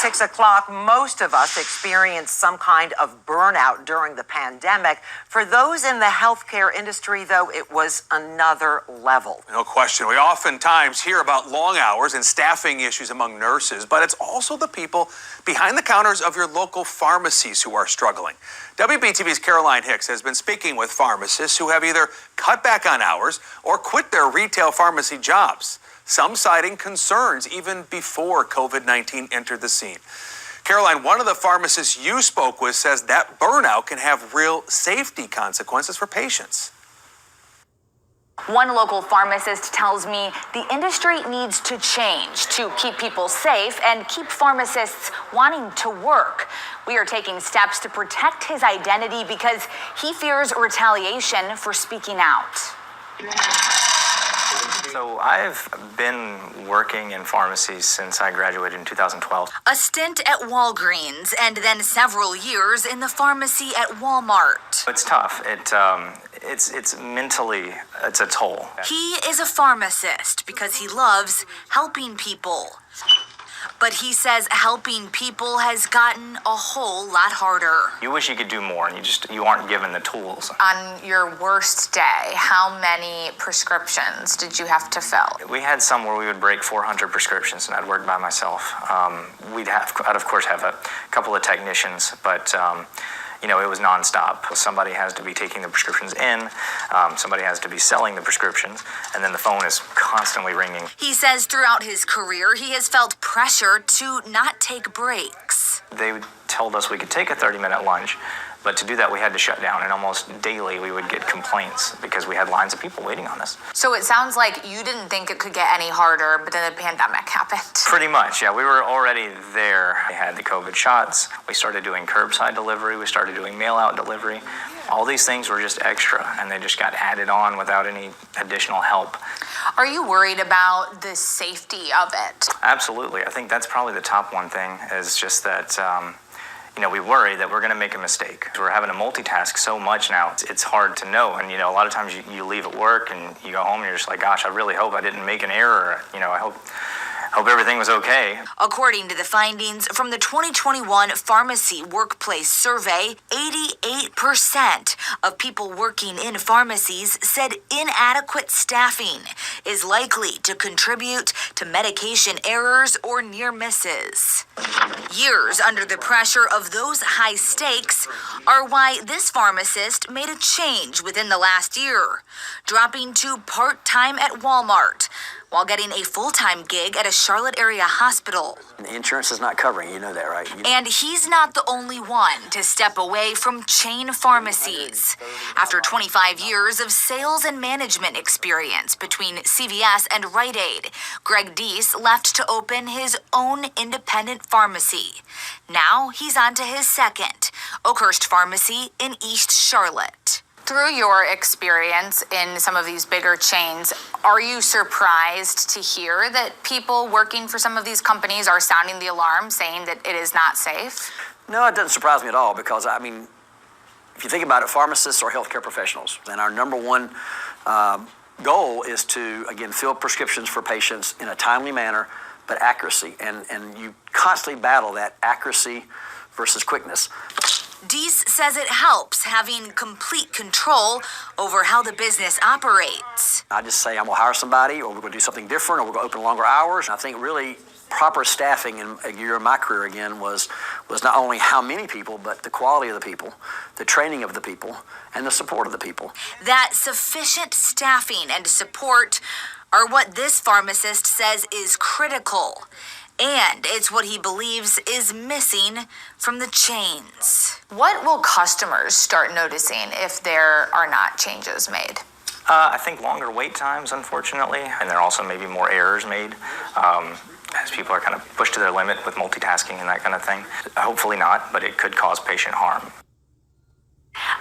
6 o'clock, most of us experienced some kind of burnout during the pandemic. For those in the healthcare industry, though, it was another level. No question. We oftentimes hear about long hours and staffing issues among nurses, but it's also the people behind the counters of your local pharmacies who are struggling. WBTV's Caroline Hicks has been speaking with pharmacists who have either cut back on hours or quit their retail pharmacy jobs, some citing concerns even before COVID-19 entered the scene. Caroline, one of the pharmacists you spoke with says that burnout can have real safety consequences for patients. One local pharmacist tells me the industry needs to change to keep people safe and keep pharmacists wanting to work. We are taking steps to protect his identity because he fears retaliation for speaking out. So I've been working in pharmacies since I graduated in 2012. A stint at Walgreens and then several years in the pharmacy at Walmart. It's tough. It's mentally, it's a toll. He is a pharmacist because he loves helping people. But he says helping people has gotten a whole lot harder. You wish you could do more, and you aren't given the tools. On your worst day, how many prescriptions did you have to fill? We had some where we would break 400 prescriptions, and I'd work by myself. I'd of course have a couple of technicians, but it was nonstop. Somebody has to be taking the prescriptions in, somebody has to be selling the prescriptions, and then the phone is constantly ringing. He says throughout his career, he has felt pressure to not take breaks. They told us we could take a 30-minute lunch, but to do that, we had to shut down, and almost daily we would get complaints because we had lines of people waiting on us. So it sounds like you didn't think it could get any harder, but then the pandemic happened. Pretty much, yeah. We were already there. We had the COVID shots. We started doing curbside delivery. We started doing mail-out delivery. All these things were just extra, and they just got added on without any additional help. Are you worried about the safety of it? Absolutely. I think that's probably the top one thing, is just that we worry that we're going to make a mistake. We're having to multitask so much now, it's hard to know. And, a lot of times you leave at work and you go home and you're just like, gosh, I really hope I didn't make an error. I hope everything was okay. According to the findings from the 2021 Pharmacy Workplace Survey, 88% of people working in pharmacies said inadequate staffing is likely to contribute to medication errors or near misses. Years under the pressure of those high stakes are why this pharmacist made a change within the last year, dropping to part-time at Walmart, while getting a full-time gig at a Charlotte area hospital. The insurance is not covering, you know that, right? And he's not the only one to step away from chain pharmacies. After 25 years of sales and management experience between CVS and Rite Aid, Greg Deese left to open his own independent pharmacy. Now he's on to his second, Oakhurst Pharmacy in East Charlotte. Through your experience in some of these bigger chains, are you surprised to hear that people working for some of these companies are sounding the alarm, saying that it is not safe? No, it doesn't surprise me at all because, if you think about it, pharmacists are healthcare professionals. And our number one goal is to, again, fill prescriptions for patients in a timely manner, but accuracy. And you constantly battle that accuracy versus quickness. Deese says it helps having complete control over how the business operates. I just say I'm going to hire somebody, or we're going to do something different, or we're going to open longer hours. And I think really proper staffing in a year of my career again was not only how many people, but the quality of the people, the training of the people, and the support of the people. That sufficient staffing and support are what this pharmacist says is critical. And it's what he believes is missing from the chains. What will customers start noticing if there are not changes made? I think longer wait times, unfortunately, and there are also maybe more errors made as people are kind of pushed to their limit with multitasking and that kind of thing. Hopefully not, but it could cause patient harm.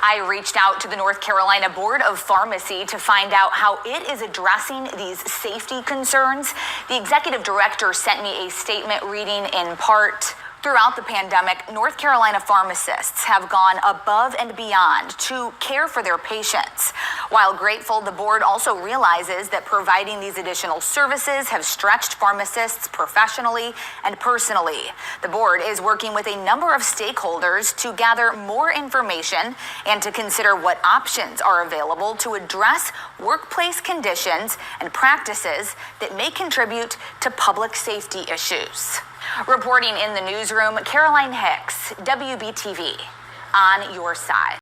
I reached out to the North Carolina Board of Pharmacy to find out how it is addressing these safety concerns. The executive director sent me a statement reading in part, Throughout the pandemic, North Carolina pharmacists have gone above and beyond to care for their patients. While grateful, the board also realizes that providing these additional services have stretched pharmacists professionally and personally. The board is working with a number of stakeholders to gather more information and to consider what options are available to address workplace conditions and practices that may contribute to public safety issues. Reporting in the newsroom, Caroline Hicks, WBTV, on your side.